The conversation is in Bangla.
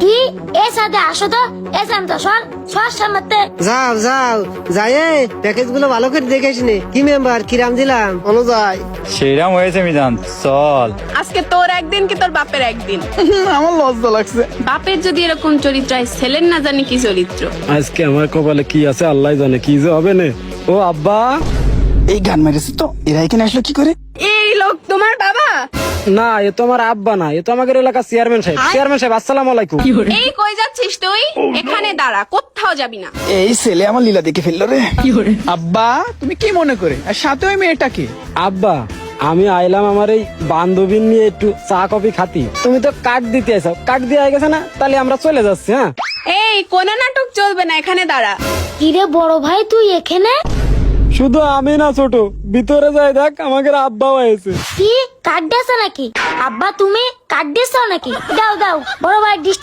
কি এ সাথে আসো তো এ সামনে সর সামনে যাও যাও যাই প্যাকেজ গুলো ভালো করে দেখিস নি কি মেম্বার কিরাম দিলাম অনুযায়ী সেইরাম হয়েছে মিজান, চল। আজকে তোর একদিন কি তোর বাপের একদিন। আমার লজ্জা লাগছে। বাপের যদি এরকম চরিত্র হয়, ছেলের না জানি কি চরিত্র। আজকে আমার কপালে কি আছে আল্লাহ জানে, কি যে হবে না। ও আব্বা, এই গান মেরেছে তো, এরা এখানে আসলো কি করে? এই লোক তোমার বাবা? না এ তো আমার আব্বা না, এ তো আমাদের এলাকার চেয়ারম্যান সাহেব। চেয়ারম্যান সাহেব আসসালামু আলাইকুম। এই কই যাচ্ছিস তুই? এখানে দাঁড়া, কোথাও যাবি না। এই ছেলে আমার লীলা দেখে ফেললো রে। আব্বা তুমি কি মনে করে, আর সাথে ওই মেয়েটাকে? আব্বা আমি আইলাম আমার এই বান্ধবী নিয়ে একটু চা কফি খাতি। তুমি তো কার্ড দিতে আইসাও, কার্ড দিয়ে গেছে না, তাহলে আমরা চলে যাচ্ছি। হ্যাঁ এই কোন নাটক চলবে না, এখানে দাঁড়া। কিরে বড় ভাই তুই এখানে? শুধু আমি না ছোট, ভিতরে যাই দেখ আমাদের আব্বাও হয়েছে। কি কার্ড দিয়েছ নাকি? আব্বা তুমি কার্ড দিয়েছ নাকি? দাও দাও বড় ভাই ডিস্টার্ব